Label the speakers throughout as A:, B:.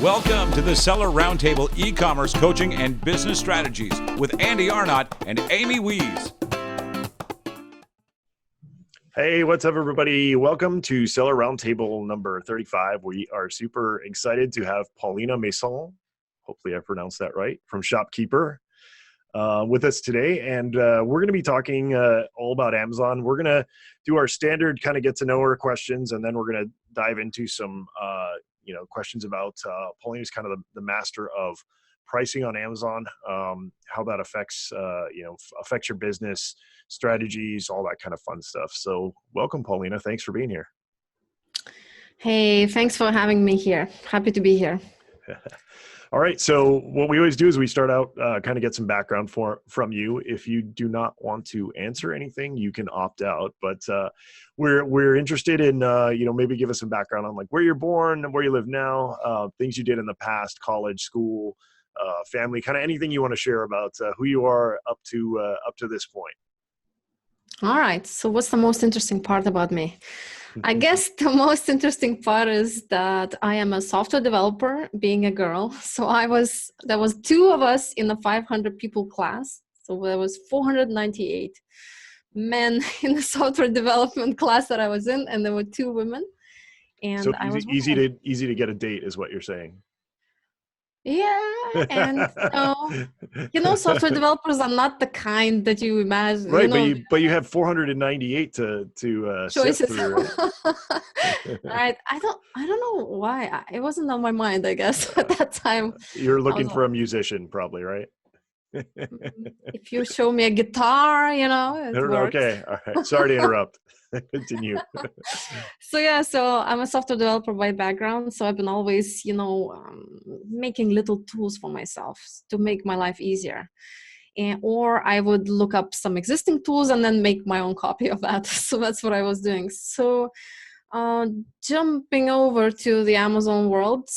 A: Welcome to the Seller Roundtable e-commerce coaching and business strategies with Andy Arnott and Amy Wees.
B: Hey, what's up, everybody? Welcome to Seller Roundtable number 35. We are super excited to have Pauline Masson, hopefully I pronounced that right, from Shopkeeper with us today. And we're going to be talking all about Amazon. We're going to do our standard kind of get to know her questions, and then we're going to dive into some questions about Pauline is kind of the master of pricing on Amazon, how that affects affects your business strategies, all that kind of fun stuff. So welcome, Paulina. Thanks for being here.
C: Hey, thanks for having me here. Happy to be here.
B: All right. So what we always do is we start out, kind of get some background from you. If you do not want to answer anything, you can opt out. But we're interested in, maybe give us some background on like where you're born, where you live now, things you did in the past, college, school, family, kind of anything you want to share about who you are up to this point.
C: All right. So what's the most interesting part about me? I guess the most interesting part is that I am a software developer, being a girl. So there was two of us in the 500 people class. So there was 498 men in the software development class that I was in, and there were two women. And
B: so
C: I was
B: easy to get a date is what you're saying.
C: Yeah, and software developers are not the kind that you imagine.
B: Right, but you have 498 to
C: choices.
B: Sift through, right?
C: Right. I don't know why. It wasn't on my mind, I guess, at that time.
B: You're looking for a musician, probably, right?
C: If you show me a guitar, it works.
B: Okay, all right. Sorry to interrupt. Continue.
C: So I'm a software developer by background. So I've been always, making little tools for myself to make my life easier. Or I would look up some existing tools and then make my own copy of that. So that's what I was doing. So jumping over to the Amazon world,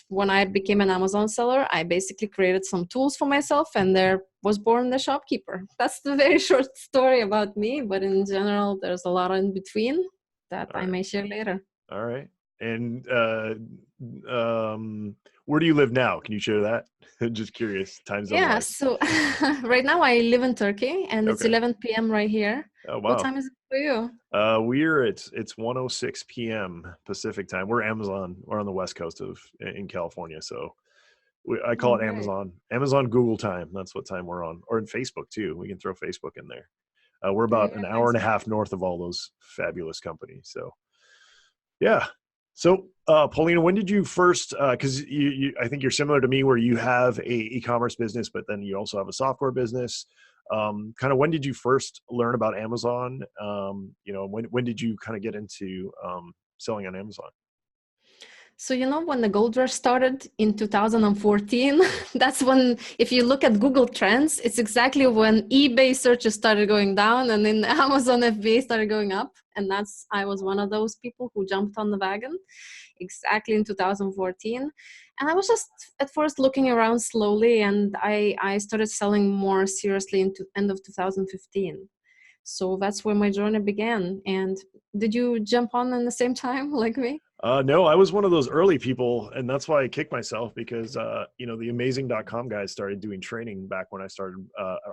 C: when I became an Amazon seller, I basically created some tools for myself, and there was born the Shopkeeper. That's the very short story about me, but in general, there's a lot in between that I may share later.
B: All right. And where do you live now? Can you share that? Just curious. Time zone.
C: Yeah. So right now I live in Turkey, and it's 11 p.m. right here.
B: Oh, wow.
C: What time is it for you?
B: It's 1:06 p.m. Pacific time. We're Amazon. We're on the west coast in California, so I call it Amazon Google time. That's what time we're on, or in Facebook too. We can throw Facebook in there. We're about an hour and a half north of all those fabulous companies. So, yeah. So, Paulina, when did you first? Because I think you're similar to me, where you have a e-commerce business, but then you also have a software business. Kind of when did you first learn about Amazon? When did you kind of get into selling on Amazon?
C: So, when the gold rush started in 2014, that's when, if you look at Google Trends, it's exactly when eBay searches started going down and then Amazon FBA started going up. And I was one of those people who jumped on the wagon exactly in 2014. And I was just at first looking around slowly, and I started selling more seriously into end of 2015. So that's where my journey began. And did you jump on in the same time like me?
B: No, I was one of those early people, and that's why I kicked myself because, the amazing.com guys started doing training back when I started,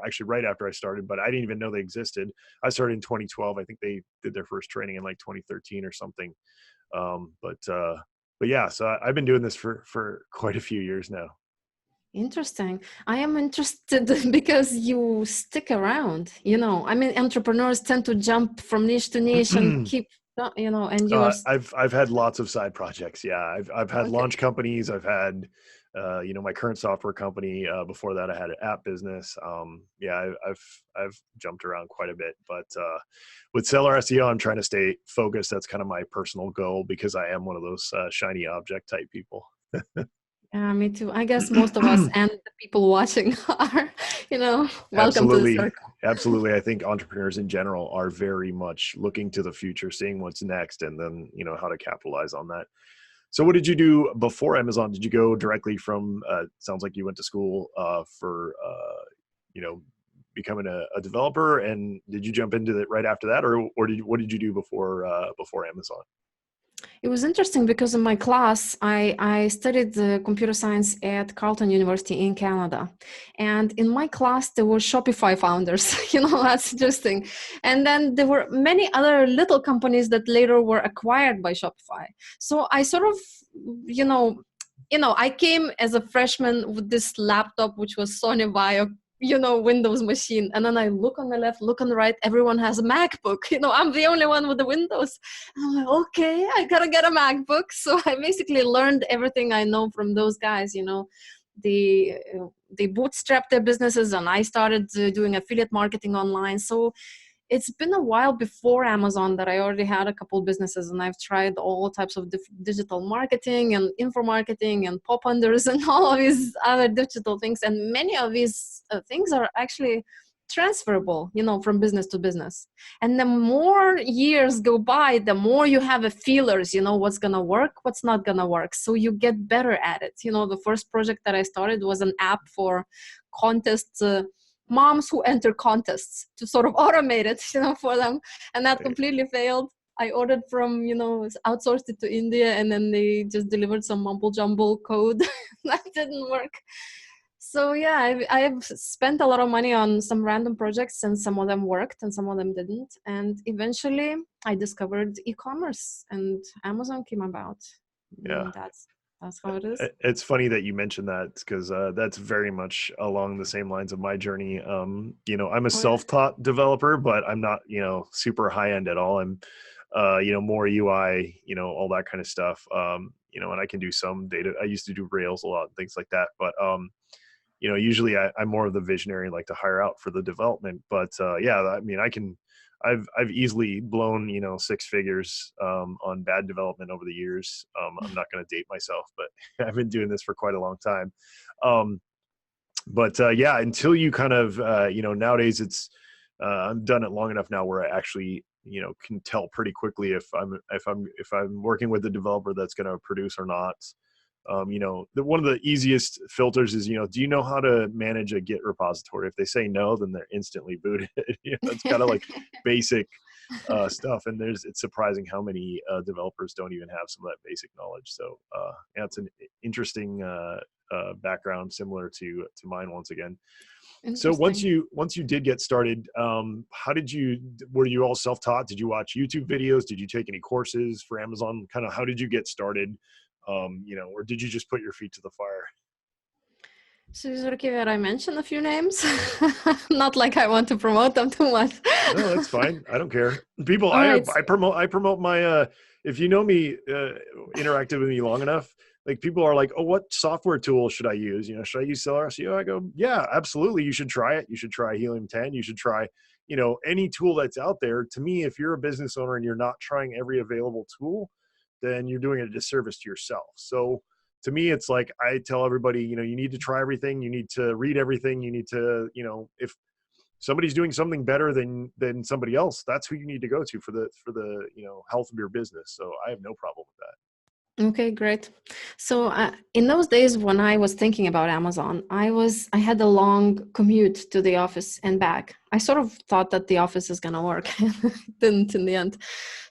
B: actually right after I started, but I didn't even know they existed. I started in 2012. I think they did their first training in like 2013 or something. But yeah, so I've been doing this for quite a few years now.
C: Interesting. I am interested because you stick around, entrepreneurs tend to jump from niche to niche and keep, and yours.
B: I've had lots of side projects. Yeah. I've had launch companies. I've had, my current software company. Before that, I had an app business. I've jumped around quite a bit, but with Seller SEO, I'm trying to stay focused. That's kind of my personal goal because I am one of those shiny object type people.
C: Yeah, me too. I guess most of us and the people watching are, welcome to the circle.
B: Absolutely. I think entrepreneurs in general are very much looking to the future, seeing what's next, and then, how to capitalize on that. So what did you do before Amazon? Did you go directly from, sounds like you went to school for, becoming a developer, and did you jump into it right after that, or what did you do before Amazon?
C: It was interesting because in my class, I studied computer science at Carleton University in Canada. And in my class, there were Shopify founders. That's interesting. And then there were many other little companies that later were acquired by Shopify. So I sort of, I came as a freshman with this laptop, which was Sony Vaio, Windows machine. And then I look on the left, look on the right, everyone has a MacBook. I'm the only one with the Windows. And I'm like, okay, I gotta get a MacBook. So I basically learned everything I know from those guys. They bootstrapped their businesses, and I started doing affiliate marketing online. So it's been a while before Amazon that I already had a couple businesses, and I've tried all types of digital marketing and info marketing and pop unders and all of these other digital things. And many of these things are actually transferable, from business to business. And the more years go by, the more you have a feelers, what's going to work, what's not going to work. So you get better at it. The first project that I started was an app for contests, moms who enter contests, to sort of automate it, for them. And that completely failed. I ordered from, outsourced it to India, and then they just delivered some mumble jumble code. That didn't work. So yeah, I've spent a lot of money on some random projects, and some of them worked and some of them didn't. And eventually I discovered e-commerce, and Amazon came about.
B: Yeah.
C: And that's how it is.
B: It's funny that you mentioned that, because that's very much along the same lines of my journey. I'm a self-taught developer, but I'm not, super high end at all. I'm, more UI, all that kind of stuff. And I can do some data. I used to do Rails a lot and things like that, but, usually I'm more of the visionary, like to hire out for the development. But I've easily blown, six figures on bad development over the years. I'm not going to date myself, but I've been doing this for quite a long time. Until you kind of, nowadays it's, I've done it long enough now where I actually, can tell pretty quickly if I'm working with a developer that's going to produce or not. One of the easiest filters is, do you know how to manage a Git repository? If they say no, then they're instantly booted. It's kind of like basic stuff. And it's surprising how many developers don't even have some of that basic knowledge. So it's an interesting background, similar to mine once again. So once you did get started, were you all self-taught? Did you watch YouTube videos? Did you take any courses for Amazon? Kind of how did you get started? Or did you just put your feet to the fire?
C: So is it okay that I mention a few names? Not like I want to promote them too much.
B: No, that's fine. I don't care. People, I promote my, if you know me, interacted with me long enough, like people are like, oh, what software tool should I use? Should I use Seller SEO? I go, yeah, absolutely. You should try it. You should try Helium 10. You should try, any tool that's out there. To me, if you're a business owner and you're not trying every available tool, then you're doing a disservice to yourself. So to me, it's like, I tell everybody, you need to try everything. You need to read everything. You need to, if somebody's doing something better than somebody else, that's who you need to go to for the, health of your business. So I have no problem with that.
C: Okay, great. So in those days when I was thinking about Amazon, I had a long commute to the office and back. I sort of thought that the office is going to work. It didn't in the end.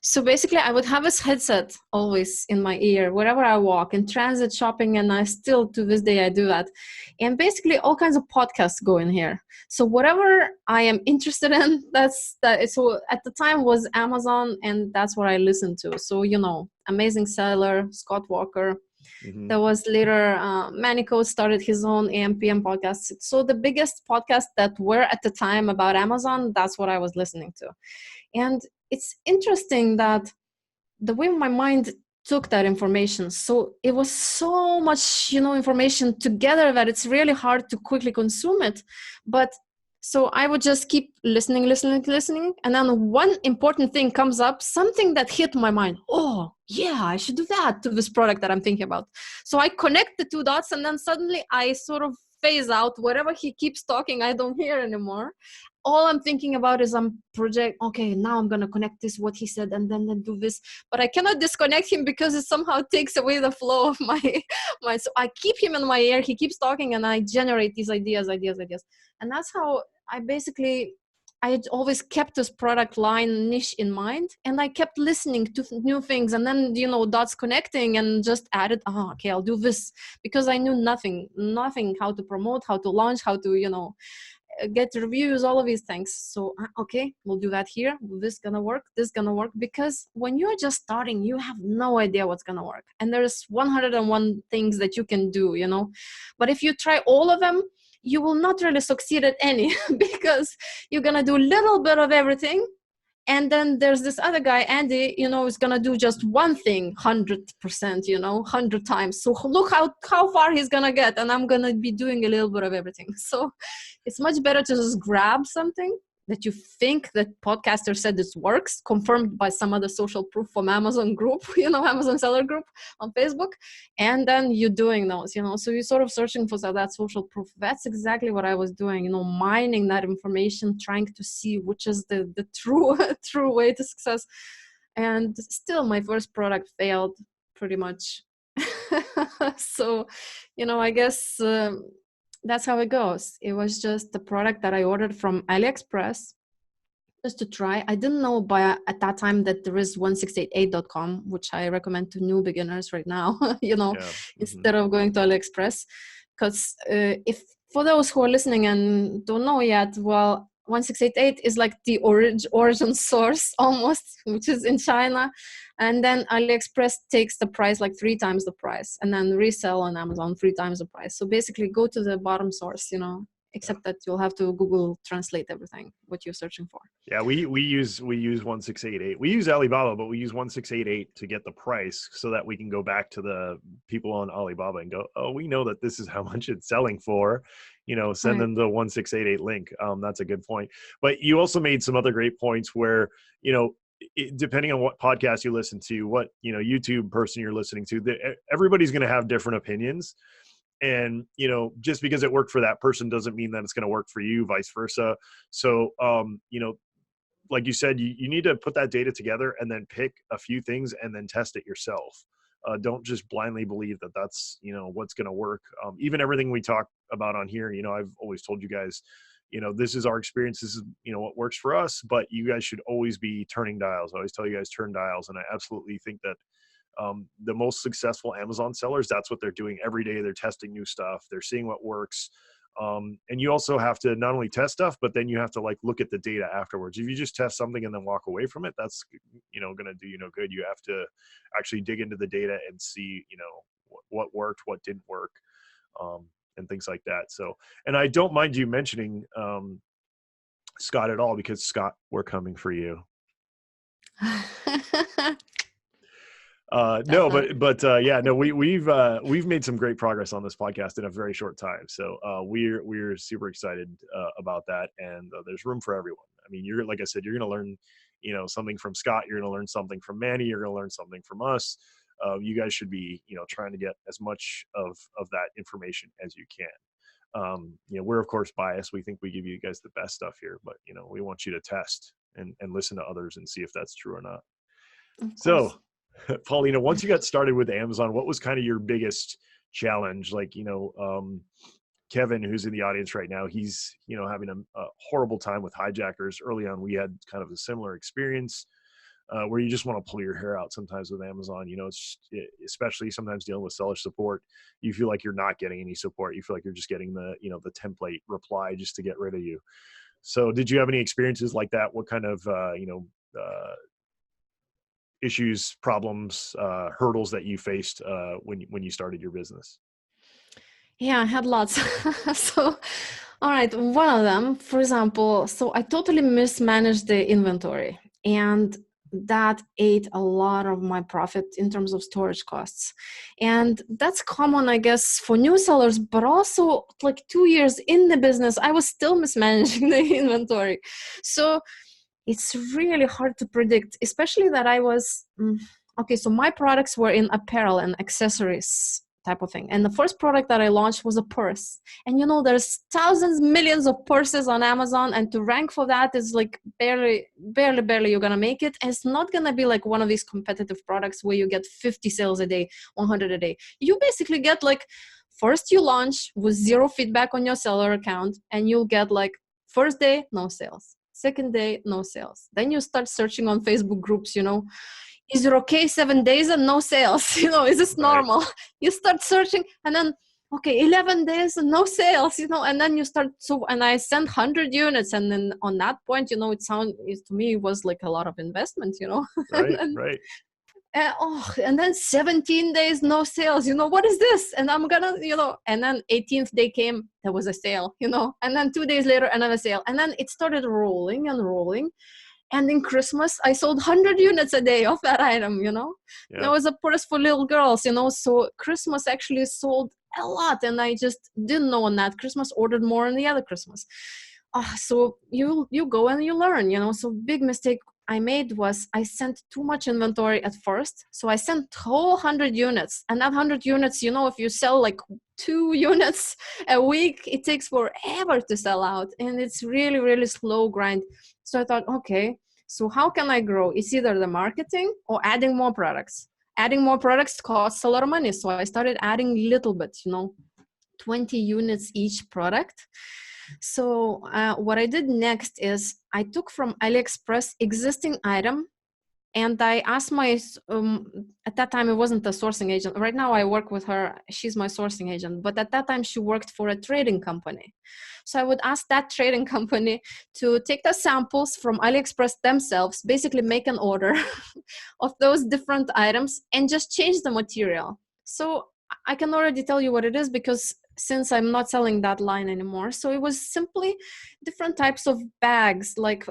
C: So basically I would have this headset always in my ear wherever I walk, in transit, shopping, and I still to this day I do that. And basically all kinds of podcasts go in here. So whatever I am interested in, so at the time was Amazon, and that's what I listened to. So, Amazing Seller, Scott Walker. Mm-hmm. There was later, Manico started his own AM/PM podcast. So the biggest podcasts that were at the time about Amazon, that's what I was listening to. And it's interesting that the way my mind took that information, so it was so much, information together that it's really hard to quickly consume it. But so I would just keep listening. And then one important thing comes up, something that hit my mind. Oh, yeah, I should do that to this product that I'm thinking about. So I connect the two dots, and then suddenly I sort of phase out. Whatever he keeps talking, I don't hear anymore. All I'm thinking about is okay, now I'm going to connect this, what he said, and then do this. But I cannot disconnect him because it somehow takes away the flow of my. So I keep him in my ear. He keeps talking, and I generate these ideas. And that's how I basically I had always kept this product line niche in mind, and I kept listening to new things, and then, dots connecting, and just added, okay, I'll do this, because I knew nothing how to promote, how to launch, how to, get reviews, all of these things. So, okay, we'll do that here. This gonna work, this gonna work, because when you're just starting, you have no idea what's gonna work. And there's 101 things that you can do. But if you try all of them, you will not really succeed at any because you're going to do a little bit of everything. And then there's this other guy, Andy, is going to do just one thing 100%, 100 times. So look how far he's going to get. And I'm going to be doing a little bit of everything. So it's much better to just grab something that you think that podcaster said this works, confirmed by some other social proof from Amazon group, Amazon seller group on Facebook. And then you're doing those, so you're sort of searching for that social proof. That's exactly what I was doing, mining that information, trying to see which is the true way to success. And still my first product failed pretty much. So, I guess, that's how it goes. It was just the product that I ordered from AliExpress just to try. I didn't know at that time that there is 1688.com, which I recommend to new beginners right now, instead of going to AliExpress. Because if for those who are listening and don't know yet, well, 1688 is like the origin source almost, which is in China. And then AliExpress takes the price like 3 times the price, and then resell on Amazon 3 times the price. So basically go to the bottom source, except that you'll have to Google translate everything, what you're searching for.
B: Yeah, we use 1688. We use Alibaba, but we use 1688 to get the price so that we can go back to the people on Alibaba and go, oh, we know that this is how much it's selling for. Send them the 1688 link. That's a good point. But you also made some other great points where, depending on what podcast you listen to, what, YouTube person you're listening to, everybody's going to have different opinions. And, just because it worked for that person doesn't mean that it's going to work for you, vice versa. So, like you said, you need to put that data together and then pick a few things and then test it yourself. Don't just blindly believe that that's, what's going to work. Even everything we talk about on here, I've always told you guys, this is our experience. This is, what works for us, but you guys should always be turning dials. I always tell you guys turn dials. And I absolutely think that the most successful Amazon sellers, that's what they're doing every day. They're testing new stuff. They're seeing what works. And you also have to not only test stuff, but then you have to look at the data afterwards. If you just test something and then walk away from it, that's, going to do you no good. You have to actually dig into the data and see, what worked, what didn't work, and things like that. So, and I don't mind you mentioning Scott at all, because Scott, we're coming for you. No, we've made some great progress on this podcast in a very short time. So we're super excited about that, and there's room for everyone. I mean, like I said, you're going to learn, something from Scott. You're going to learn something from Manny. You're going to learn something from us. You guys should be, trying to get as much of that information as you can. We're of course biased. We think we give you guys the best stuff here, but we want you to test and listen to others and see if that's true or not. So, Paulina, once you got started with Amazon, what was kind of your biggest challenge? Kevin, who's in the audience right now, he's, having a horrible time with hijackers. Early on, we had kind of a similar experience where you just want to pull your hair out sometimes with Amazon. Especially sometimes dealing with seller support, you feel like you're not getting any support. You feel like you're just getting the template reply just to get rid of you. So did you have any experiences like that? What kind of, issues, problems, hurdles that you faced when you started your business?
C: Yeah, I had lots. So, all right, one of them, for example, so I totally mismanaged the inventory, and that ate a lot of my profit in terms of storage costs. And that's common, I guess, for new sellers, but also 2 years in the business, I was still mismanaging the inventory. So it's really hard to predict, especially that I was, so my products were in apparel and accessories type of thing. And the first product that I launched was a purse. And there's thousands, millions of purses on Amazon, and to rank for that is barely you're gonna make it. And it's not gonna be like one of these competitive products where you get 50 sales a day, 100 a day. You basically get first you launch with 0 feedback on your seller account, and you'll get first day, no sales. Second day, no sales. Then you start searching on Facebook groups, is it okay 7 days and no sales? Is this
B: Right.
C: normal? You start searching, and then, okay, 11 days and no sales, and then you start. So, and I sent 100 units. And then on that point, to me, it was like a lot of investment, and
B: Right.
C: then,
B: Right.
C: and then 17 days, no sales, what is this? And I'm gonna, and then 18th day came, there was a sale, and then 2 days later, another sale. And then it started rolling and rolling. And in Christmas, I sold 100 units a day of that item,
B: Yeah.
C: There was a purse for little girls, so Christmas actually sold a lot. And I just didn't know on that Christmas, ordered more on the other Christmas. So you go and you learn, So big mistake I made was I sent too much inventory at first. So I sent whole 100 units. And that 100 units, if you sell like 2 units a week, it takes forever to sell out. And it's really, really slow grind. So I thought, okay, so how can I grow? It's either the marketing or adding more products. Adding more products costs a lot of money. So I started adding little bit, 20 units each product. So what I did next is I took from AliExpress existing item, and I asked at that time, it wasn't a sourcing agent. Right now I work with her. She's my sourcing agent. But at that time she worked for a trading company. So I would ask that trading company to take the samples from AliExpress themselves, basically make an order of those different items and just change the material. So I can already tell you what it is, because since I'm not selling that line anymore. So it was simply different types of bags, like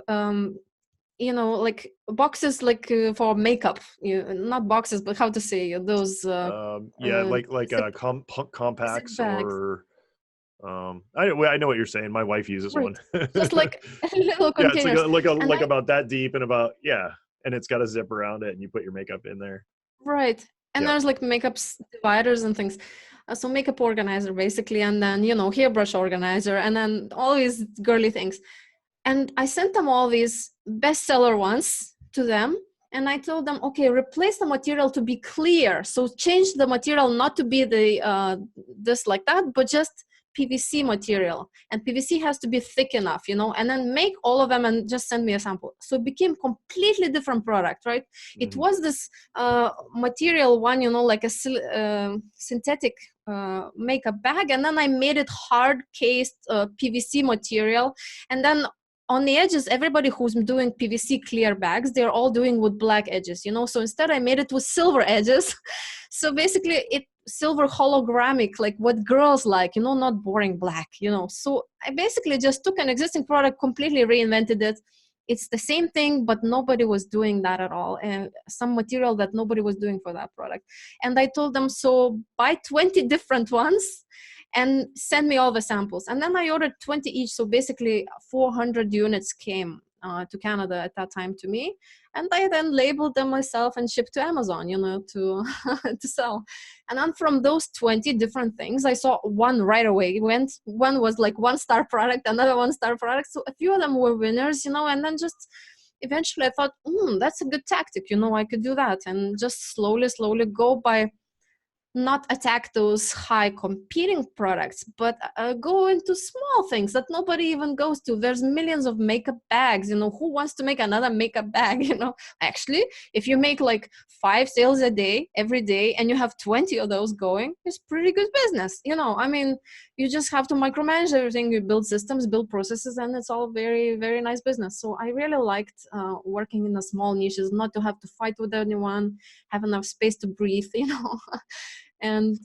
C: like boxes, like for makeup, not boxes, but how to say those
B: like
C: zip, zip
B: compacts
C: bags,
B: or I know what you're saying. My wife uses
C: right?
B: one.
C: Just like little
B: Yeah, it's
C: containers. And
B: like about that deep and about, yeah, and it's got a zip around it and you put your makeup in there.
C: right, and
B: Yep.
C: there's like makeup dividers and things. So makeup organizer basically, and then hairbrush organizer, and then all these girly things. And I sent them all these bestseller ones to them. And I told them, okay, replace the material to be clear. So change the material not to be the this like that, but just PVC material. And PVC has to be thick enough, and then make all of them and just send me a sample. So it became completely different product, right? It
B: Mhm.
C: was this material one, like a synthetic makeup bag. And then I made it hard cased PVC material. And then on the edges, everybody who's doing PVC clear bags, they're all doing with black edges, So instead I made it with silver edges. So basically it silver hologramic, like what girls like, not boring black, So I basically just took an existing product, completely reinvented it. It's the same thing, but nobody was doing that at all. And some material that nobody was doing for that product. And I told them, so buy 20 different ones and send me all the samples. And then I ordered 20 each. So basically 400 units came to Canada at that time to me. And I then labeled them myself and shipped to Amazon, to, to sell. And then from those 20 different things, I saw one right away. One was like 1-star product, another 1-star product. So a few of them were winners, and then just eventually I thought, that's a good tactic. I could do that and just slowly go by not attack those high competing products, but go into small things that nobody even goes to. There's millions of makeup bags, who wants to make another makeup bag, Actually, if you make like 5 sales a day, every day, and you have 20 of those going, it's pretty good business, I mean, you just have to micromanage everything. You build systems, build processes, and it's all very, very nice business. So I really liked working in the small niches, not to have to fight with anyone, have enough space to breathe, and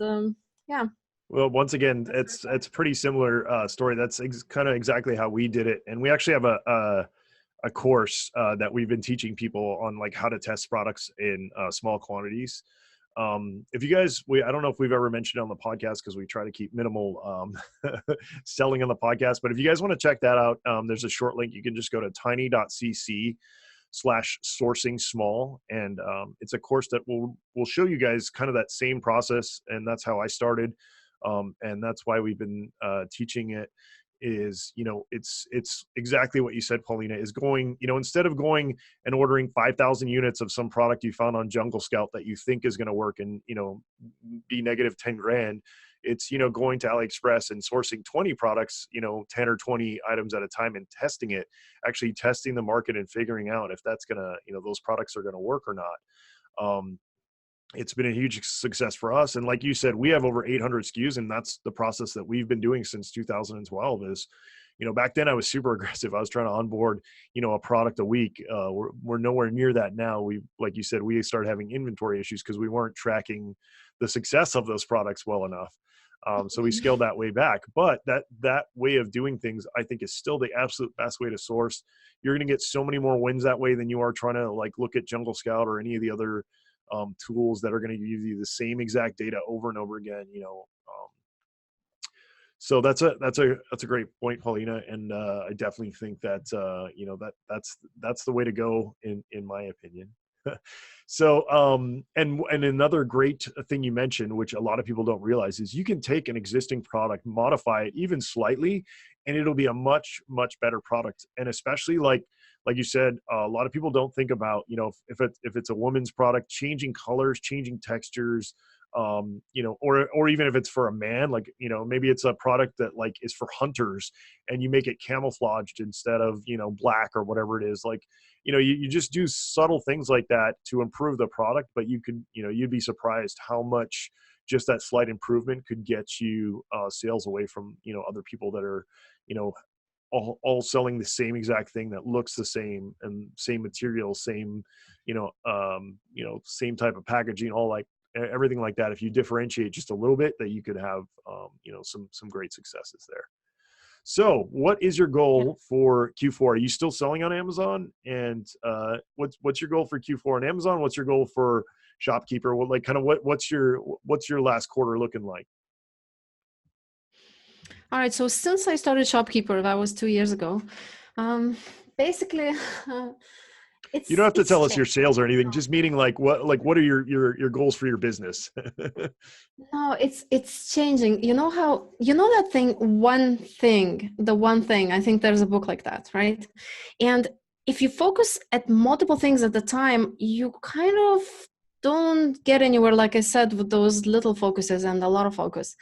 C: yeah.
B: Well, once again, it's pretty similar story. That's kind of exactly how we did it. And we actually have a course that we've been teaching people on, like, how to test products in small quantities. If you guys, I don't know if we've ever mentioned it on the podcast, because we try to keep minimal selling on the podcast, but if you guys want to check that out, there's a short link. You can just go to tiny.cc/sourcing small, and it's a course that will show you guys kind of that same process. And that's how I started, and that's why we've been teaching it. Is, it's exactly what you said, Paulina, is going, instead of going and ordering 5,000 units of some product you found on Jungle Scout that you think is going to work and, be negative 10 grand, It's, going to AliExpress and sourcing 20 products, 10 or 20 items at a time and testing it, actually testing the market and figuring out if that's going to, those products are going to work or not. It's been a huge success for us. And like you said, we have over 800 SKUs, and that's the process that we've been doing since 2012 is, back then I was super aggressive. I was trying to onboard, a product a week. We're nowhere near that now. Like you said, we started having inventory issues because we weren't tracking the success of those products well enough. So we scaled that way back, but that way of doing things, I think, is still the absolute best way to source. You're going to get so many more wins that way than you are trying to like look at Jungle Scout or any of the other tools that are going to give you the same exact data over and over again. So that's a great point, Paulina, and I definitely think that that's the way to go in my opinion. So and another great thing you mentioned, which a lot of people don't realize, is you can take an existing product, modify it even slightly, and it'll be a much better product. And especially like you said, a lot of people don't think about, if it's a woman's product, changing colors, changing textures, or even if it's for a man, like, maybe it's a product that like is for hunters and you make it camouflaged instead of, black or whatever it is. Like, you just do subtle things like that to improve the product, but you could, you'd be surprised how much just that slight improvement could get you sales away from, other people that are, all selling the same exact thing that looks the same and same material, same, same type of packaging, all like everything like that. If you differentiate just a little bit, that you could have, some great successes there. So what is your goal for Q4? Are you still selling on Amazon? And what's your goal for Q4 on Amazon? What's your goal for Shopkeeper? What's your last quarter looking like?
C: All right. So since I started Shopkeeper, that was 2 years ago. Basically,
B: you don't have to tell us your sales or anything. Just meaning what are your goals for your business?
C: No, it's changing. You know that thing, the one thing, I think there's a book like that, right? And if you focus at multiple things at the time, you kind of don't get anywhere, like I said, with those little focuses and a lot of focus.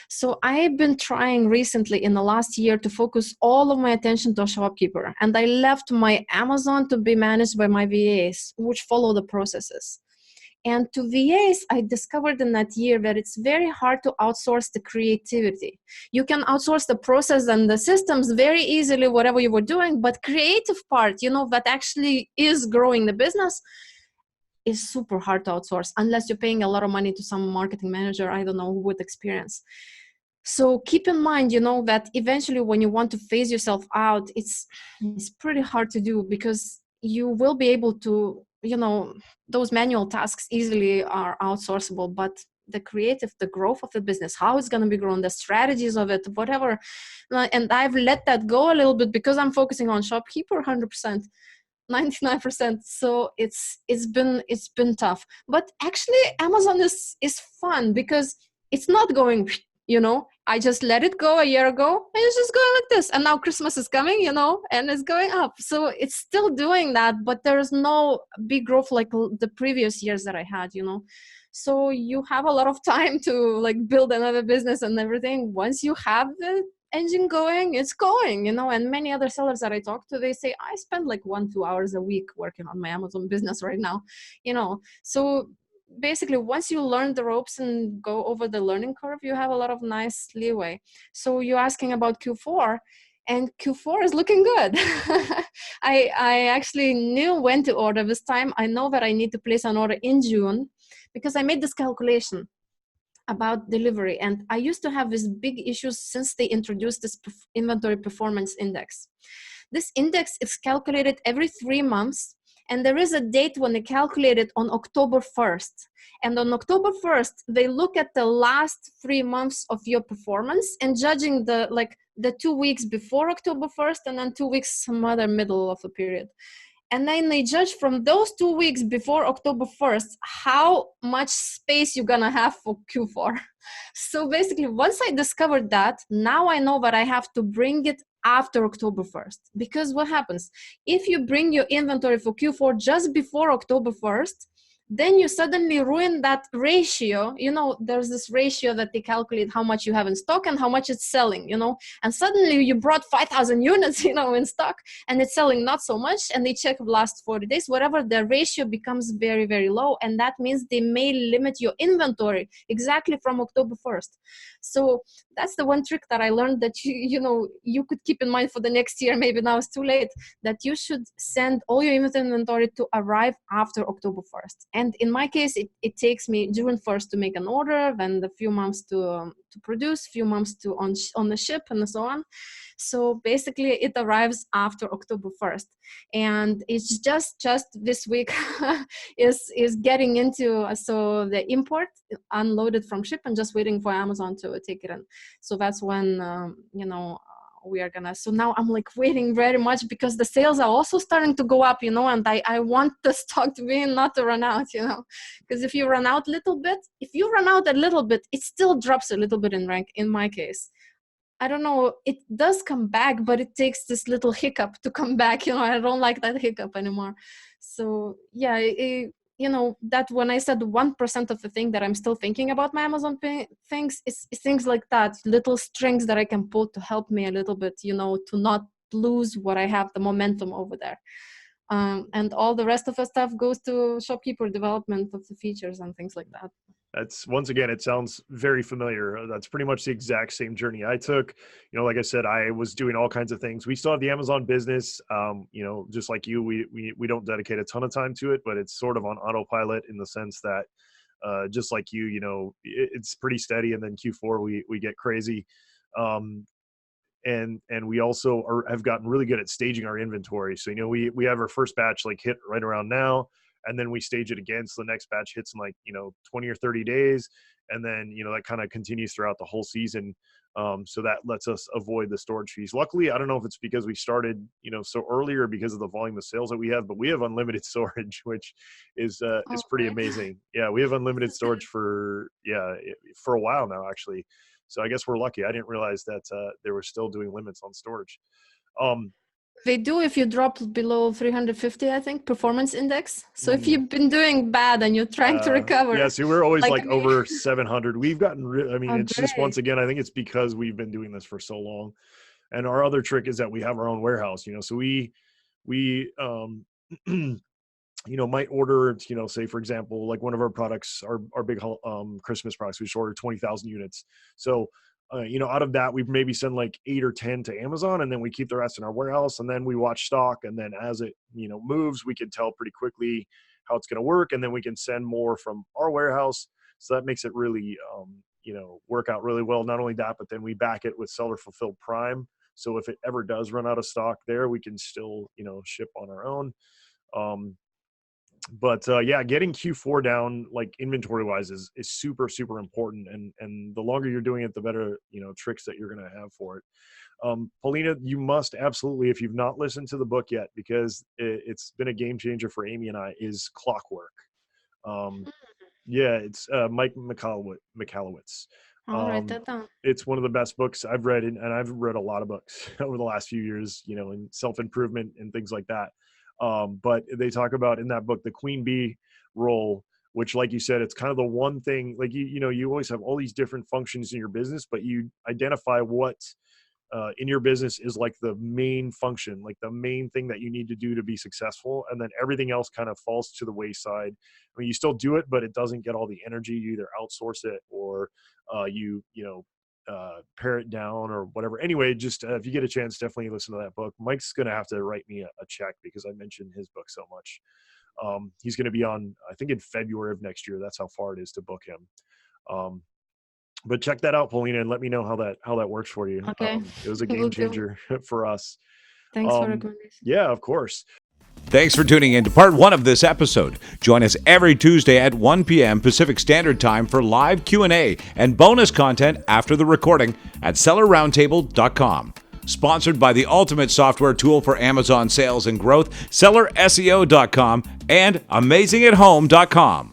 C: So I've been trying recently in the last year to focus all of my attention to Shopkeeper. And I left my Amazon to be managed by my VAs, which follow the processes. And to VAs, I discovered in that year that it's very hard to outsource the creativity. You can outsource the process and the systems very easily, whatever you were doing, but creative part, that actually is growing the business, is super hard to outsource unless you're paying a lot of money to some marketing manager, I don't know, with experience. So keep in mind, that eventually when you want to phase yourself out, it's pretty hard to do, because you will be able to, those manual tasks easily are outsourceable, but the creative, the growth of the business, how it's going to be grown, the strategies of it, whatever. And I've let that go a little bit because I'm focusing on Shopkeeper 100%. 99%. So it's been tough, but actually Amazon is fun because it's not going, I just let it go a year ago and it's just going like this, and now Christmas is coming, and it's going up. So it's still doing that, but there's no big growth like the previous years that I had, so you have a lot of time to like build another business and everything. Once you have the engine going, it's going, and many other sellers that I talk to, they say, I spend like 1-2 hours a week working on my Amazon business right now, so basically once you learn the ropes and go over the learning curve, you have a lot of nice leeway. So you're asking about Q4, and Q4 is looking good. I actually knew when to order this time. I know that I need to place an order in June because I made this calculation about delivery, and I used to have these big issues since they introduced this inventory performance index. This index is calculated every 3 months, and there is a date when they calculate it on October 1st. And on October 1st, they look at the last 3 months of your performance and judging the 2 weeks before October 1st and then 2 weeks some other middle of the period. And then they judge from those 2 weeks before October 1st, how much space you're gonna have for Q4. So basically, once I discovered that, now I know that I have to bring it after October 1st. Because what happens? If you bring your inventory for Q4 just before October 1st, then you suddenly ruin that ratio. There's this ratio that they calculate how much you have in stock and how much it's selling, and suddenly you brought 5,000 units, in stock, and it's selling not so much, and they check the last 40 days, whatever, the ratio becomes very, very low, and that means they may limit your inventory exactly from October 1st. So that's the one trick that I learned that you could keep in mind for the next year. Maybe now it's too late, that you should send all your inventory to arrive after October 1st. And in my case, it takes me June 1st to make an order, then a few months to produce, few months to on the ship, and so on. So basically it arrives after October 1st. And it's just this week is getting into, so the import unloaded from ship and just waiting for Amazon to take it in. So that's when, we are gonna, so now I'm like waiting very much, because the sales are also starting to go up, and I want the stock to be not to run out, because if you run out a little bit, it still drops a little bit in rank. In my case, I don't know, it does come back, but it takes this little hiccup to come back. I don't like that hiccup anymore. So yeah, that when I said 1% of the thing that I'm still thinking about my Amazon things, is things like that, little strings that I can pull to help me a little bit, to not lose what I have, the momentum over there. And all the rest of the stuff goes to shopkeeper development of the features and things like that.
B: That's, once again, it sounds very familiar. That's pretty much the exact same journey I took. Like I said, I was doing all kinds of things. We still have the Amazon business. Just like you, we don't dedicate a ton of time to it, but it's sort of on autopilot in the sense that, just like you, it's pretty steady. And then Q4, we get crazy. And we also have gotten really good at staging our inventory. So, we have our first batch like hit right around now, and then we stage it again. So the next batch hits in 20 or 30 days. And then, that kind of continues throughout the whole season. So that lets us avoid the storage fees. Luckily, I don't know if it's because we started, so earlier because of the volume of sales that we have, but we have unlimited storage, which is pretty amazing. Yeah. We have unlimited storage for a while now, actually. So I guess we're lucky. I didn't realize that they were still doing limits on storage.
C: They do if you drop below 350, I think, performance index. So if you've been doing bad and you're trying to recover.
B: Yeah, so we're always like over 700. We've gotten, it's
C: great.
B: just, once again, I think it's because we've been doing this for so long. And our other trick is that we have our own warehouse, so we might order, say, for example, like one of our products, our big Christmas products, we should order 20,000 units. So, out of that, we maybe send like 8 or 10 to Amazon, and then we keep the rest in our warehouse, and then we watch stock. And then as it, moves, we can tell pretty quickly how it's going to work. And then we can send more from our warehouse. So that makes it really, work out really well. Not only that, but then we back it with seller fulfilled Prime. So if it ever does run out of stock there, we can still, ship on our own. But getting Q4 down, like inventory wise, is super, super important. And the longer you're doing it, the better, tricks that you're going to have for it. Paulina, you must absolutely, if you've not listened to the book yet, because it's been a game changer for Amy and I, is Clockwork. It's Mike Michalowicz.
C: I'll write that down.
B: It's one of the best books I've read, and I've read a lot of books over the last few years, in self-improvement and things like that. But they talk about in that book, the queen bee role, which, like you said, it's kind of the one thing, like, you always have all these different functions in your business, but you identify what, in your business is like the main function, like the main thing that you need to do to be successful. And then everything else kind of falls to the wayside. I mean, you still do it, but it doesn't get all the energy. You either outsource it or, pare it down or whatever. Anyway, just if you get a chance, definitely listen to that book. Mike's going to have to write me a check because I mentioned his book so much. He's going to be on, I think, in February of next year. That's how far it is to book him. But check that out, Paulina, and let me know how that works for you.
C: Okay.
B: It was a game changer for us.
C: Thanks for recommendation.
B: Yeah, of course.
A: Thanks for tuning in to part 1 of this episode. Join us every Tuesday at 1 p.m. Pacific Standard Time for live Q&A and bonus content after the recording at sellerroundtable.com. Sponsored by the ultimate software tool for Amazon sales and growth, sellerseo.com and amazingathome.com.